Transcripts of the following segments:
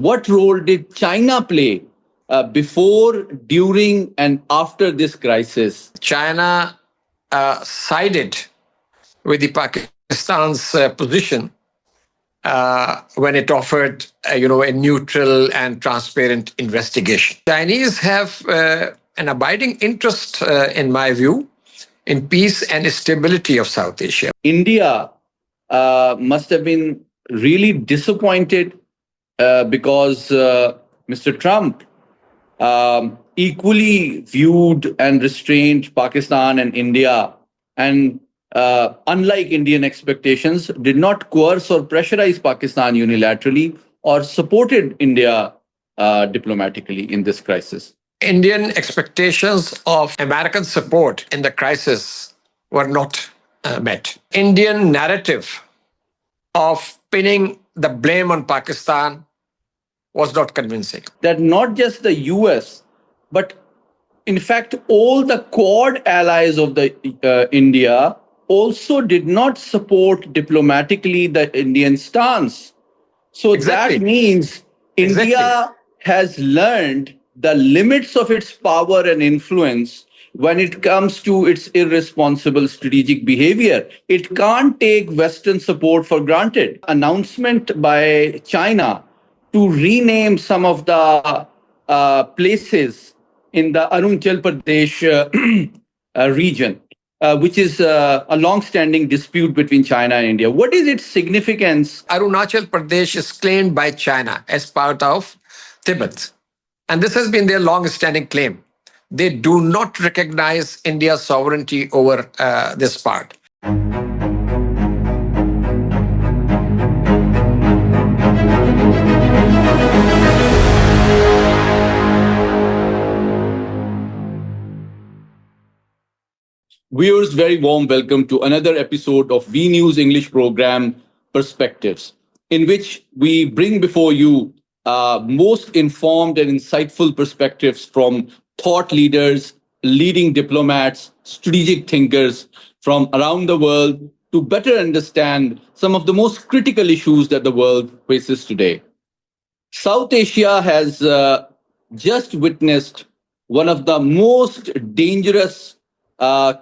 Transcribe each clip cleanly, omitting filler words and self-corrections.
What role did China play before, during, and after this crisis? China sided with the Pakistan's position when it offered, a neutral and transparent investigation. Chinese have an abiding interest, in my view, in peace and stability of South Asia. India must have been really disappointed because Mr. Trump equally viewed and restrained Pakistan and India, and unlike Indian expectations, did not coerce or pressurize Pakistan unilaterally or supported India diplomatically in this crisis. Indian expectations of American support in the crisis were not met. Indian narrative of pinning the blame on Pakistan was not convincing. That not just the US, but in fact, all the Quad allies of the India also did not support diplomatically the Indian stance. So Exactly. that means Exactly. India has learned the limits of its power and influence when it comes to its irresponsible strategic behavior. It can't take Western support for granted. Announcement by China to rename some of the places in the Arunachal Pradesh region, which is a long-standing dispute between China and India. What is its significance? Arunachal Pradesh is claimed by China as part of Tibet. And this has been their long-standing claim. They do not recognize India's sovereignty over this part. Viewers, very warm welcome to another episode of V News English program Perspectives, in which we bring before you most informed and insightful perspectives from thought leaders, leading diplomats, strategic thinkers from around the world to better understand some of the most critical issues that the world faces today. South Asia has just witnessed one of the most dangerous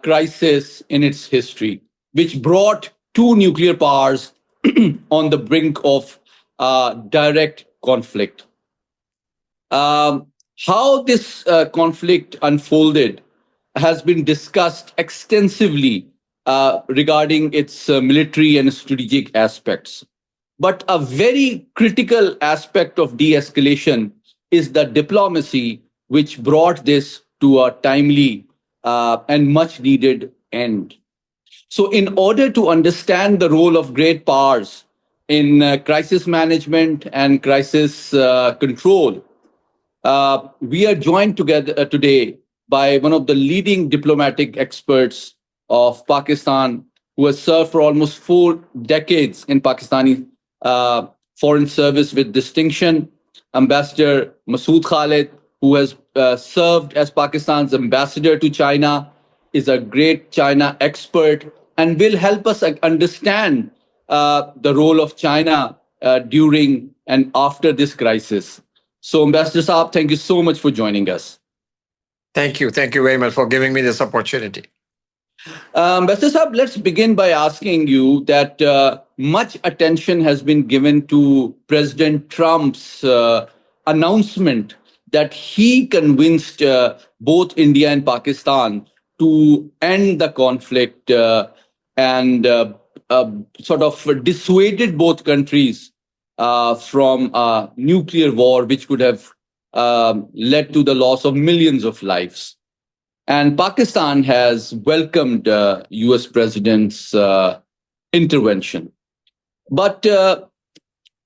crises in its history, which brought two nuclear powers on the brink of direct conflict. How this conflict unfolded has been discussed extensively regarding its military and strategic aspects. But a very critical aspect of de escalation is the diplomacy which brought this to a timely and much needed end. So, in order to understand the role of great powers in crisis management and crisis control, we are joined together today by one of the leading diplomatic experts of Pakistan, who has served for almost 4 decades in Pakistani foreign service with distinction, Ambassador Masood Khalid, who has served as Pakistan's ambassador to China, is a great China expert, and will help us understand the role of China during and after this crisis. So, Ambassador Saab, thank you so much for joining us. Thank you. Thank you very much for giving me this opportunity. Ambassador Saab, let's begin by asking you that much attention has been given to President Trump's announcement that he convinced both India and Pakistan to end the conflict and sort of dissuaded both countries from a nuclear war, which could have led to the loss of millions of lives. And Pakistan has welcomed US President's intervention. But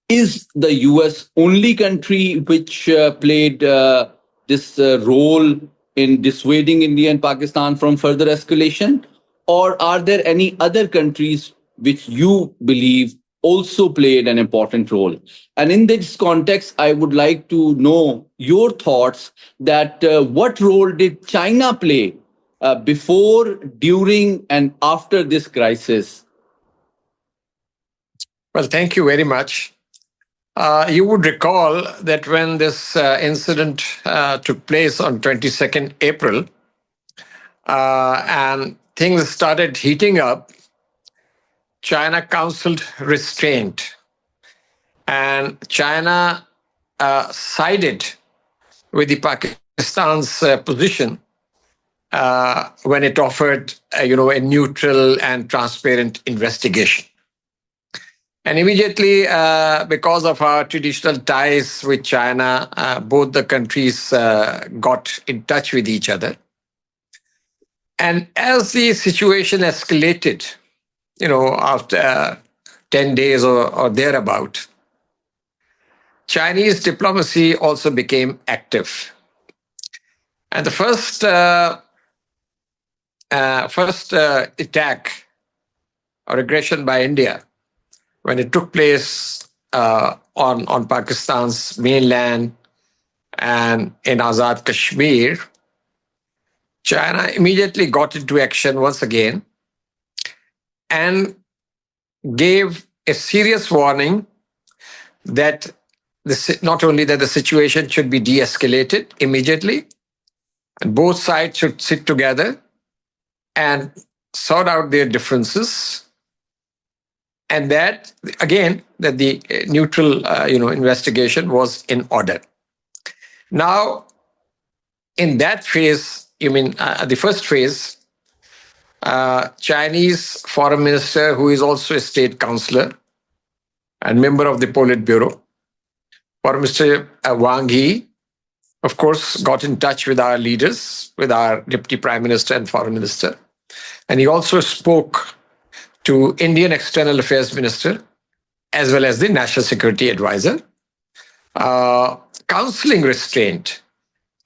is the US only country which played this role in dissuading India and Pakistan from further escalation? Or are there any other countries which you believe also played an important role? And in this context, I would like to know your thoughts that what role did China play before, during, and after this crisis? Well, thank you very much. You would recall that when this incident took place on 22nd April, and things started heating up, China counseled restraint. And China sided with the Pakistan's position when it offered, a neutral and transparent investigation. And immediately, because of our traditional ties with China, both the countries got in touch with each other. And as the situation escalated, after 10 days or thereabout, Chinese diplomacy also became active. And the first attack or aggression by India, when it took place on Pakistan's mainland and in Azad Kashmir, China immediately got into action once again and gave a serious warning that not only that the situation should be de-escalated immediately, and both sides should sit together and sort out their differences, and that again that the neutral investigation was in order. Now, in that phase, the first phase, Chinese foreign minister, who is also a state councillor and member of the Politburo, Foreign Minister Wang Yi, of course, got in touch with our leaders, with our Deputy Prime Minister and Foreign Minister. And he also spoke to Indian External Affairs Minister, as well as the National Security Advisor, counseling restraint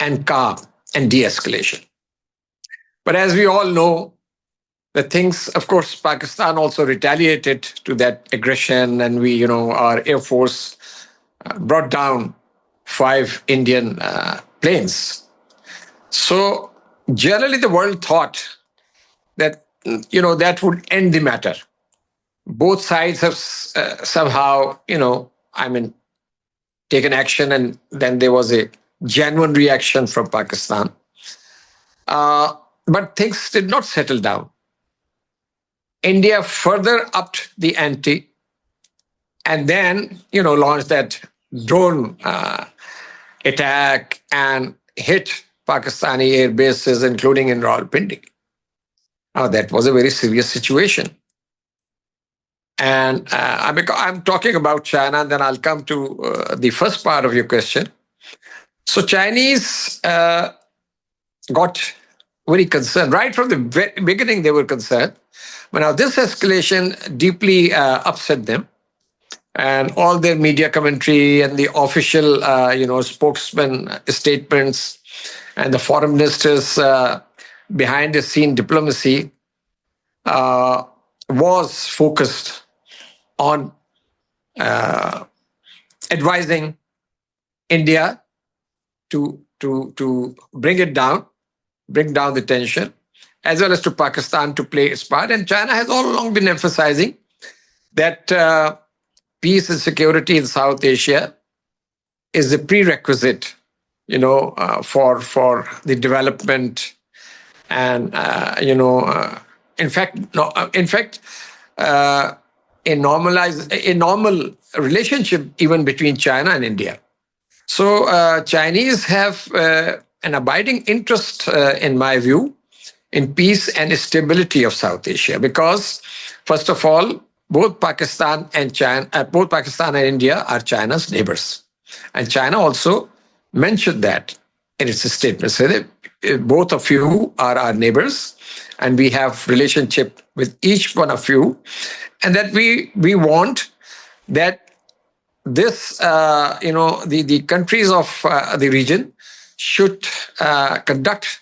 and calm and de-escalation. But as we all know, the things, of course, Pakistan also retaliated to that aggression, and our Air Force brought down 5 Indian planes. So generally the world thought that, that would end the matter. Both sides have somehow, taken action, and then there was a genuine reaction from Pakistan. But things did not settle down. India further upped the ante and then, launched that drone attack and hit Pakistani air bases, including in Rawalpindi. Now, that was a very serious situation. And I'm talking about China, and then I'll come to the first part of your question. So Chinese got very concerned. Right from the beginning, they were concerned. But now this escalation deeply upset them. And all their media commentary and the official, spokesman statements and the foreign ministers' behind-the-scene diplomacy was focused on advising India to bring down the tension, as well as to Pakistan to play its part. And China has all along been emphasizing that peace and security in South Asia is a prerequisite, for the development and in fact, a normal relationship even between China and India. So Chinese have an abiding interest, in my view, in peace and stability of South Asia, because first of all, both Pakistan and India are China's neighbors. And China also mentioned that in its statement. So that both of you are our neighbors, and we have relationship with each one of you, and that we want that this, the countries of the region should conduct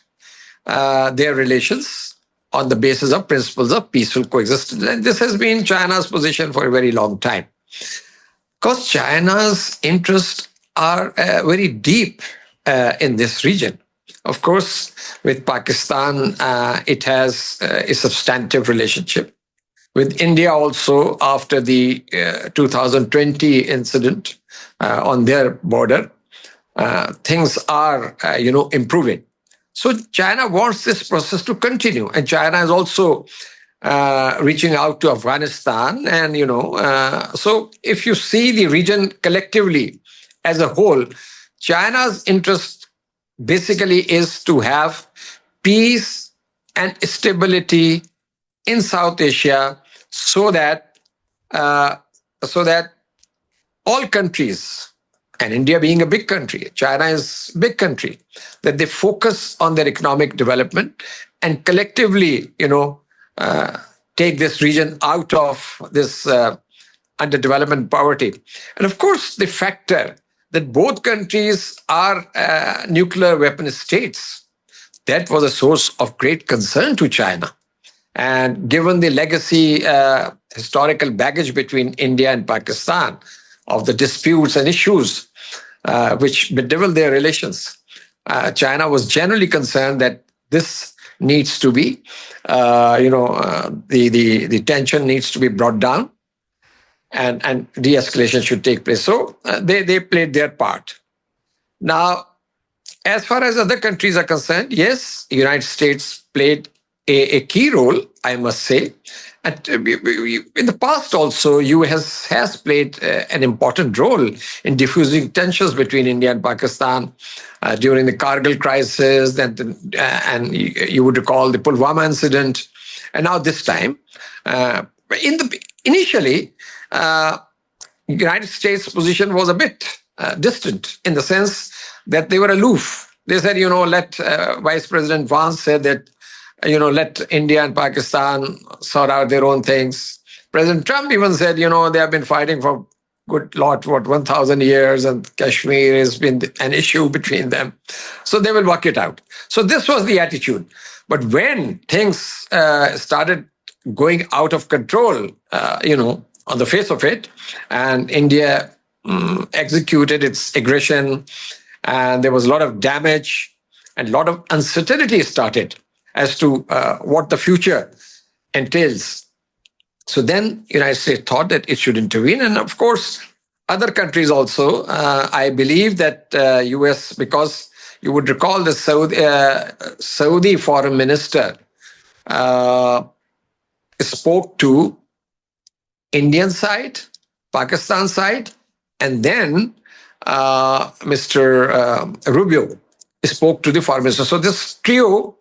their relations on the basis of principles of peaceful coexistence. And this has been China's position for a very long time. Because China's interests are very deep in this region. Of course, with Pakistan, it has a substantive relationship. with India also after the 2020 incident on their border. Things are, improving. So China wants this process to continue, and China is also reaching out to Afghanistan, and so if you see the region collectively as a whole, China's interest basically is to have peace and stability in South Asia, so that uh, so that all countries, and India being a big country, China is a big country, that they focus on their economic development and collectively, uh, take this region out of this underdevelopment poverty. And of course, the factor that both countries are nuclear weapon states, that was a source of great concern to China. And given the legacy, historical baggage between India and Pakistan of the disputes and issues which bedevil their relations, China was generally concerned that this needs to be, the tension needs to be brought down, and de-escalation should take place. So they played their part. Now, as far as other countries are concerned, yes, the United States played a key role, I must say. And in the past also, US has played an important role in diffusing tensions between India and Pakistan during the Kargil crisis, and you would recall the Pulwama incident, and now this time. Initially, United States position was a bit distant, in the sense that they were aloof. They said, let Vice President Vance said that, let India and Pakistan sort out their own things. President Trump even said, they have been fighting for good lot, 1,000 years, and Kashmir has been an issue between them. So they will work it out. So this was the attitude. But when things started going out of control, on the face of it, and India executed its aggression, and there was a lot of damage and a lot of uncertainty started as to what the future entails. So then United States thought that it should intervene, and of course other countries also. I believe that US, because you would recall the Saudi foreign minister spoke to Indian side, Pakistan side, and then Mr. Rubio spoke to the foreign minister. So this trio,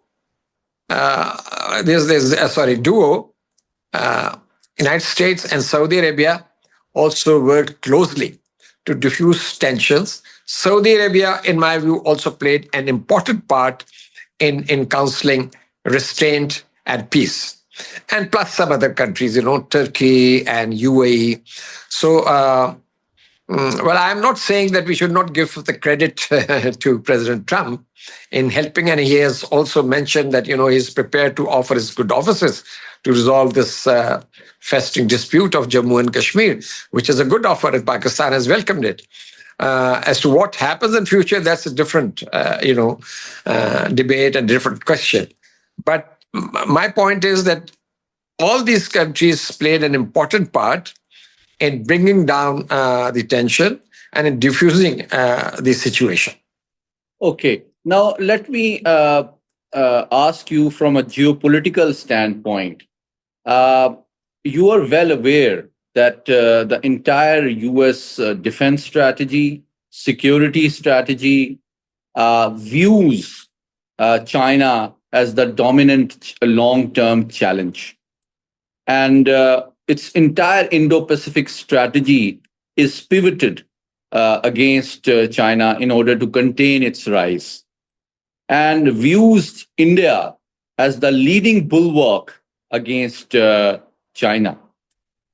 duo, United States and Saudi Arabia also worked closely to diffuse tensions. Saudi Arabia, in my view, also played an important part in counseling restraint and peace. And plus some other countries, Turkey and UAE. So, I'm not saying that we should not give the credit to President Trump in helping, and he has also mentioned that, he's prepared to offer his good offices to resolve this festering dispute of Jammu and Kashmir, which is a good offer, and Pakistan has welcomed it. As to what happens in future, that's a different, debate and different question. But my point is that all these countries played an important part in bringing down the tension and in diffusing the situation. Okay. Now, let me ask you from a geopolitical standpoint. You are well aware that the entire US defense strategy, security strategy views China as the dominant long term challenge. And its entire Indo Pacific strategy is pivoted against China in order to contain its rise, and views India as the leading bulwark against China.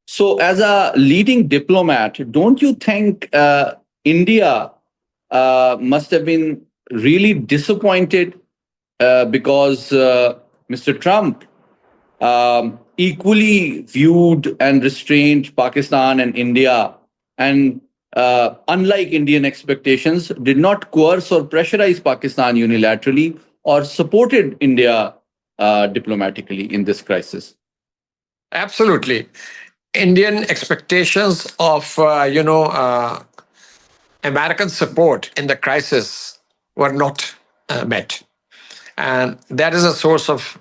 So, as a leading diplomat, don't you think India must have been really disappointed because Mr. Trump equally viewed and restrained Pakistan and India, and unlike Indian expectations, did not coerce or pressurize Pakistan unilaterally or supported India diplomatically in this crisis? Absolutely. Indian expectations of, American support in the crisis were not met. And that is a source of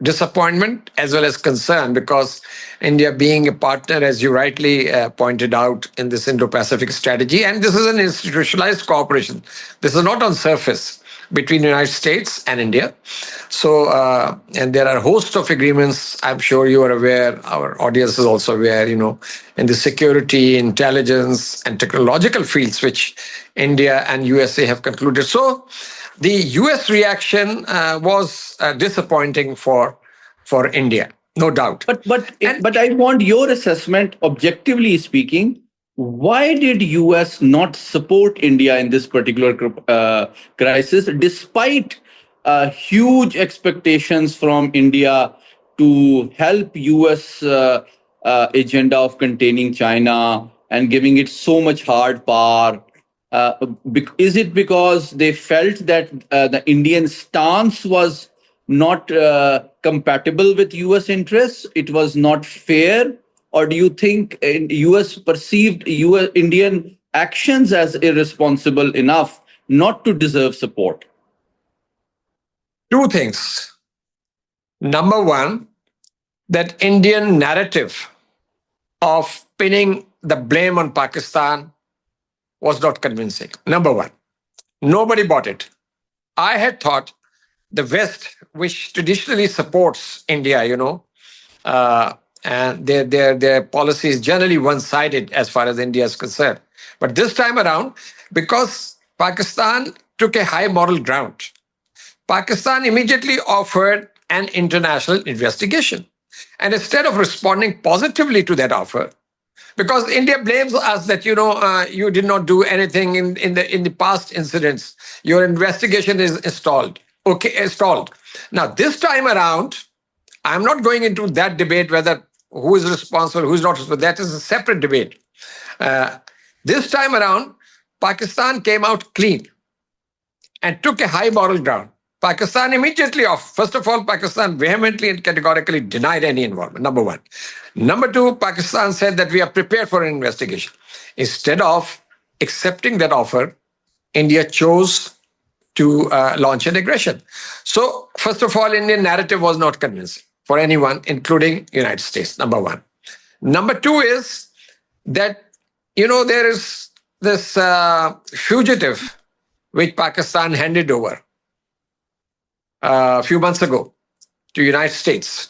disappointment as well as concern, because India, being a partner, as you rightly pointed out, in this Indo Pacific strategy, and this is an institutionalized cooperation. This is not on surface between the United States and India. So, and there are a host of agreements. I'm sure you are aware, our audience is also aware, in the security, intelligence, and technological fields, which India and USA have concluded. So, the US reaction was disappointing for India, no doubt. And But I want your assessment, objectively speaking. Why did US not support India in this particular crisis, despite huge expectations from India to help US agenda of containing China and giving it so much hard power? Is it because they felt that the Indian stance was not compatible with US interests? It was not fair? Or do you think US perceived US Indian actions as irresponsible enough not to deserve support? two things. Number one, that Indian narrative of pinning the blame on Pakistan was not convincing. Number one, nobody bought it. I had thought the West, which traditionally supports India, uh, and their policy is generally one-sided as far as India is concerned. But this time around, because Pakistan took a high moral ground, Pakistan immediately offered an international investigation. And instead of responding positively to that offer, because India blames us that you did not do anything in the past incidents. Your investigation is stalled. Okay, stalled. Now this time around, I'm not going into that debate whether who is responsible, who is not responsible. That is a separate debate. Uh, this time around, Pakistan came out clean and took a high moral ground. Pakistan immediately off. First of all, Pakistan vehemently and categorically denied any involvement, number one. Number two, Pakistan said that we are prepared for an investigation. Instead of accepting that offer, India chose to launch an aggression. So, first of all, Indian narrative was not convincing for anyone, including United States, number one. Number two is that, there is this fugitive which Pakistan handed over a few months ago to United States.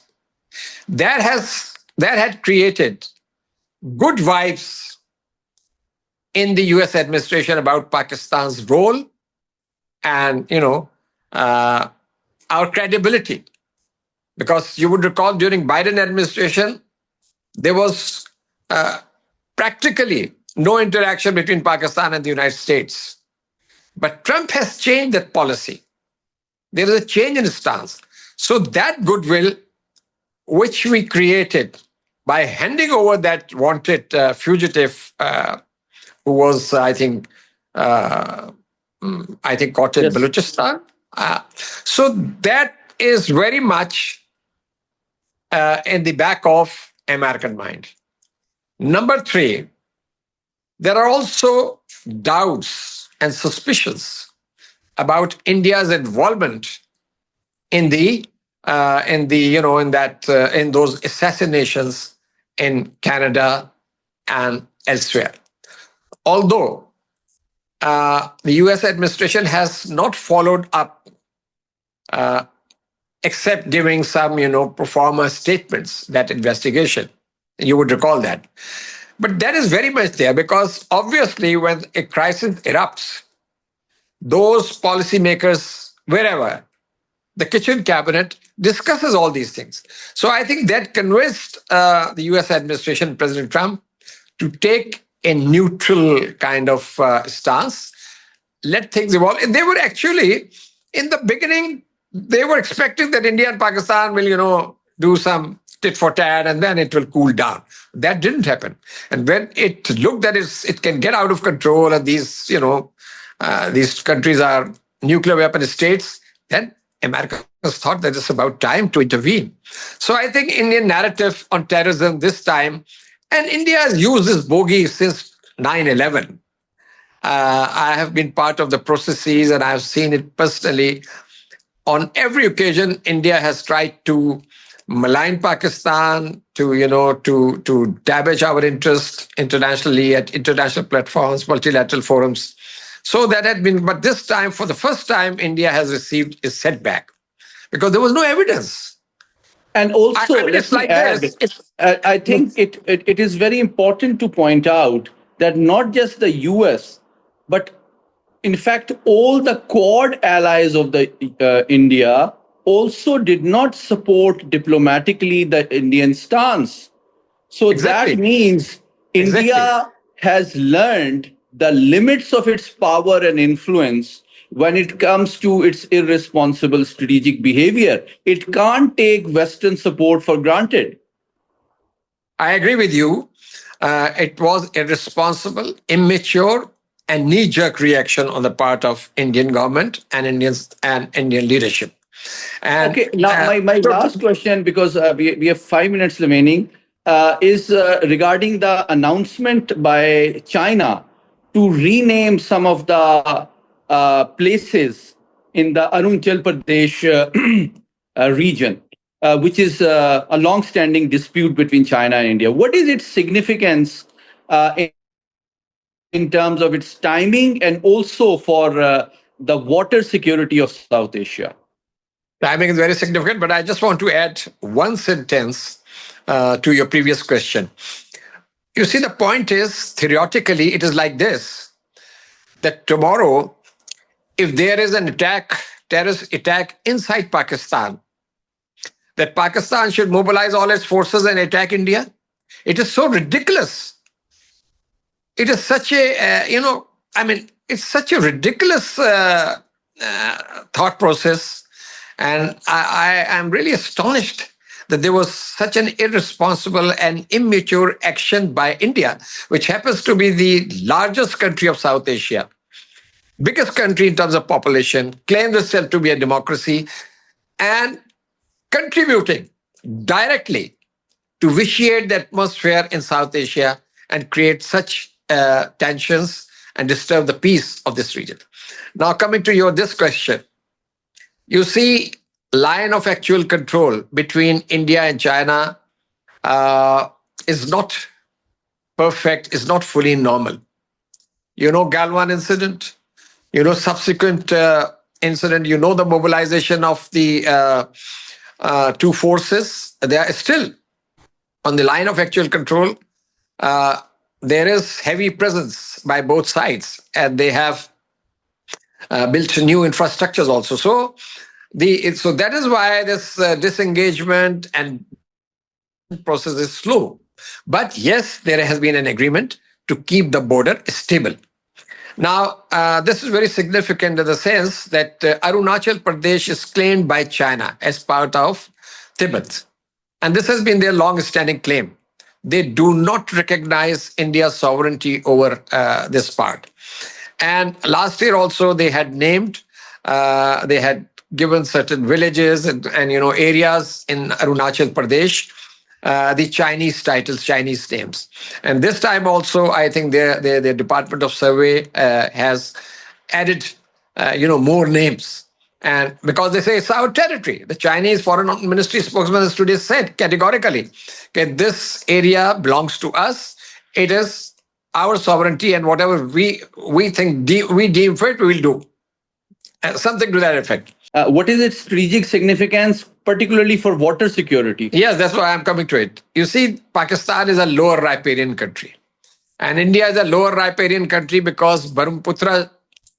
That had created good vibes in the US administration about Pakistan's role and our credibility. Because you would recall during Biden administration, there was practically no interaction between Pakistan and the United States. But Trump has changed that policy. There is a change in stance. So that goodwill, which we created by handing over that wanted fugitive, who was, I think, caught in Yes. Balochistan. So that is very much in the back of American mind. Number three, there are also doubts and suspicions about India's involvement in in those assassinations in Canada and elsewhere. Although the U.S. administration has not followed up, except giving some pro forma statements, that investigation. You would recall that. But that is very much there, because obviously when a crisis erupts, those policymakers, wherever, the kitchen cabinet discusses all these things. So I think that convinced the US administration, President Trump, to take a neutral kind of stance, let things evolve. And they were actually, in the beginning, they were expecting that India and Pakistan will, do some tit for tat and then it will cool down. That didn't happen. And when it looked that it can get out of control and these countries are nuclear weapon states, then America thought that it's about time to intervene. So I think Indian narrative on terrorism this time, and India has used this bogey since 9/11. I have been part of the processes and I have seen it personally. On every occasion, India has tried to malign Pakistan, to damage our interest internationally at international platforms, multilateral forums. So that had been, but this time, for the first time, India has received a setback because there was no evidence. And I also, mean, it's let me like add, this. It's I think it is very important to point out that not just the US, but in fact, all the Quad allies of the India also did not support diplomatically the Indian stance. So that exactly, means exactly. India has learned the limits of its power and influence when it comes to its irresponsible strategic behavior. It can't take Western support for granted. I agree with you. It was irresponsible, immature, and knee-jerk reaction on the part of Indian government and Indian leadership. And Okay, now my last question, because we have 5 minutes remaining, is regarding the announcement by China to rename some of the places in the Arunachal Pradesh region, which is a long-standing dispute between China and India. What is its significance in terms of its timing and also for the water security of South Asia? timing is very significant, but I just want to add one sentence to your previous question. You see, the point is, theoretically, it is like this, that tomorrow, if there is an terrorist attack inside Pakistan, that Pakistan should mobilize all its forces and attack India. It is so ridiculous. It is such a, I mean, it's such a ridiculous thought process. And I am really astonished that there was such an irresponsible and immature action by India, which happens to be the largest country of South Asia, biggest country in terms of population, claims itself to be a democracy, and contributing directly to vitiate the atmosphere in South Asia and create such tensions and disturb the peace of this region. Now, coming to your this question, you see, line of actual control between India and China is not perfect, is not fully normal. You know, Galwan incident, subsequent incident, the mobilization of the two forces. They are still on the line of actual control. There is heavy presence by both sides, and they have built new infrastructures also. So that is why this disengagement and process is slow. But yes, there has been an agreement to keep the border stable. Now, this is very significant in the sense that Arunachal Pradesh is claimed by China as part of Tibet. And this has been their long-standing claim. They do not recognize India's sovereignty over this part. And last year also, they had they had given certain villages and areas in Arunachal Pradesh the Chinese titles, Chinese names. And this time also, I think their Department of Survey has added, more names. And because they say it's our territory, the Chinese Foreign Ministry spokesman has today said categorically, okay, this area belongs to us. It is our sovereignty, and whatever we think we deem fit, we will do. Something to that effect. What is its strategic significance, particularly for water security? Yes, that's why I'm coming to it. You see, Pakistan is a lower riparian country. And India is a lower riparian country because Brahmaputra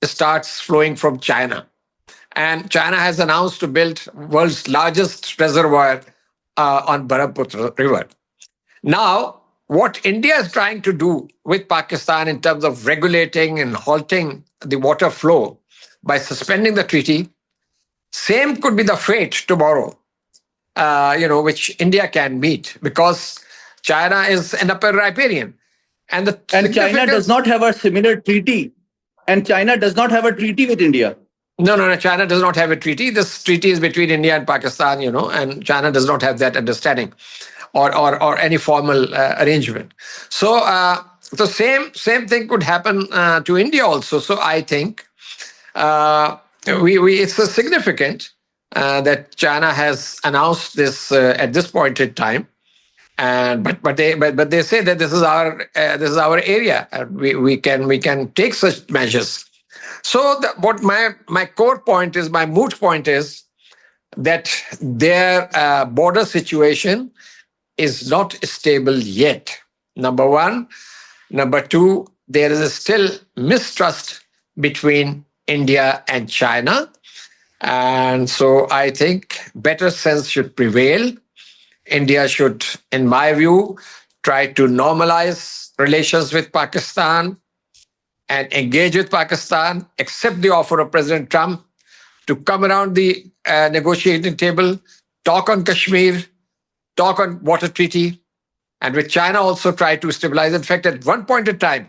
starts flowing from China. And China has announced to build world's largest reservoir on Brahmaputra River. Now, what India is trying to do with Pakistan in terms of regulating and halting the water flow by suspending the treaty, same could be the fate tomorrow, which India can meet because China is an upper riparian. And the And China does not have a similar treaty. And China does not have a treaty with India. No, no, no. China does not have a treaty. This treaty is between India and Pakistan, and China does not have that understanding or any formal arrangement. So the same thing could happen to India also. So I think uh, we it's significant that China has announced this at this point in time. And but they say that this is our area. We can take such measures. So what my core point is, my moot point is that their border situation is not stable yet. Number one. Number two, there is still mistrust between India and China. And so I think better sense should prevail. India should, in my view, try to normalize relations with Pakistan and engage with Pakistan, accept the offer of President Trump to come around the negotiating table, talk on Kashmir, talk on water treaty, and with China also try to stabilize. In fact, at one point in time,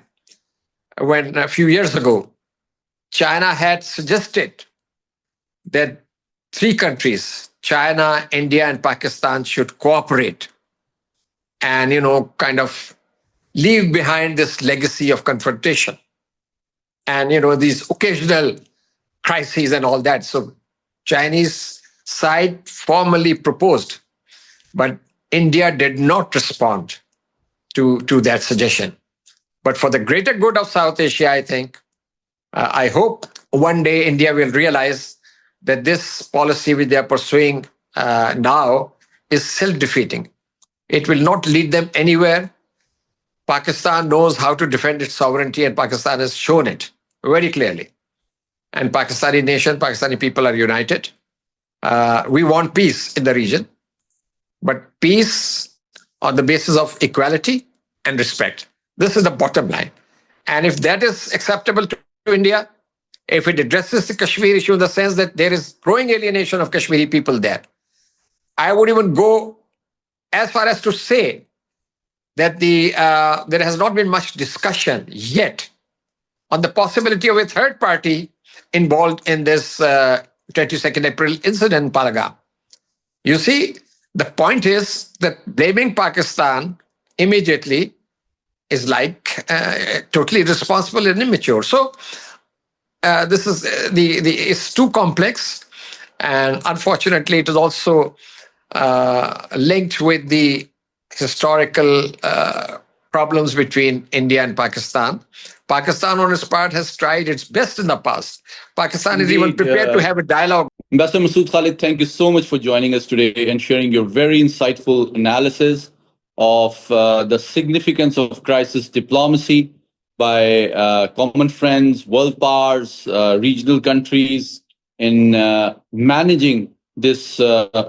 when a few years ago, China had suggested that three countries, China, India, and Pakistan, should cooperate and, kind of leave behind this legacy of confrontation and, these occasional crises and all that. So Chinese side formally proposed, but India did not respond to that suggestion. But for the greater good of South Asia, I think, I hope one day India will realize that this policy which they are pursuing now is self-defeating. It will not lead them anywhere. Pakistan knows how to defend its sovereignty, and Pakistan has shown it very clearly. And Pakistani nation, Pakistani people are united. We want peace in the region, but peace on the basis of equality and respect. This is the bottom line. And if that is acceptable to India, if it addresses the Kashmir issue in the sense that there is growing alienation of Kashmiri people there, I would even go as far as to say that there has not been much discussion yet on the possibility of a third party involved in this 22nd April incident in Palagam. You see, the point is that blaming Pakistan immediately is like totally irresponsible and immature. So this is it's too complex, and unfortunately, it is also linked with the historical problems between India and Pakistan. Pakistan, on its part, has tried its best in the past. Pakistan is even prepared to have a dialogue. Ambassador Masood, Khalid, thank you so much for joining us today and sharing your very insightful analysis of the significance of crisis diplomacy by common friends, world powers, regional countries in managing this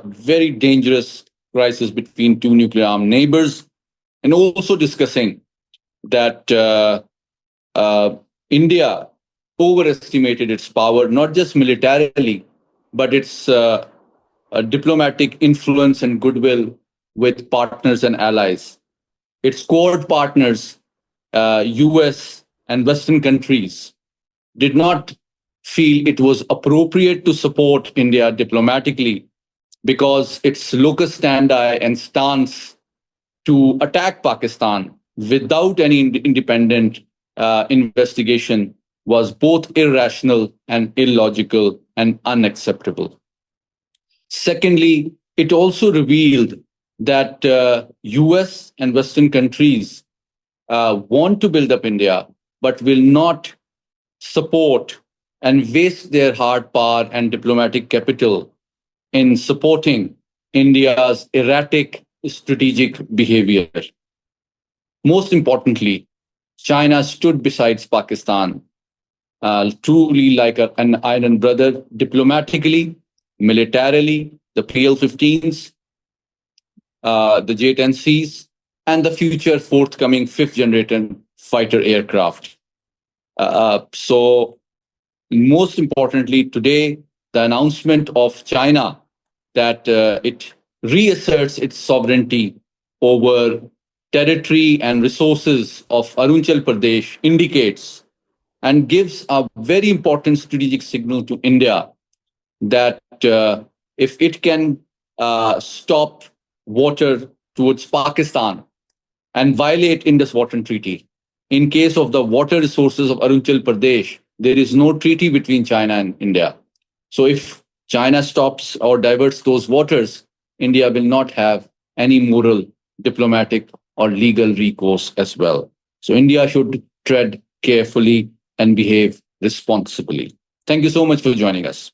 very dangerous crisis between two nuclear armed neighbors, and also discussing that India overestimated its power, not just militarily, but its diplomatic influence and goodwill with partners and allies. Its Quad partners, US and Western countries, did not feel it was appropriate to support India diplomatically because its locus standi and stance to attack Pakistan without any independent investigation was both irrational and illogical and unacceptable. Secondly, it also revealed that US and Western countries want to build up India, but will not support and waste their hard power and diplomatic capital in supporting India's erratic strategic behavior. Most importantly, China stood beside Pakistan, truly like an iron brother, diplomatically, militarily, the PL-15s, the J-10Cs, and the future forthcoming fifth generation fighter aircraft. So most importantly, today, the announcement of China that it reasserts its sovereignty over territory and resources of Arunachal Pradesh indicates and gives a very important strategic signal to India that if it can stop water towards Pakistan and violate Indus Water Treaty, in case of the water resources of Arunachal Pradesh, there is no treaty between China and India. So if China stops or diverts those waters, India will not have any moral, diplomatic, or legal recourse as well. So India should tread carefully and behave responsibly. Thank you so much for joining us.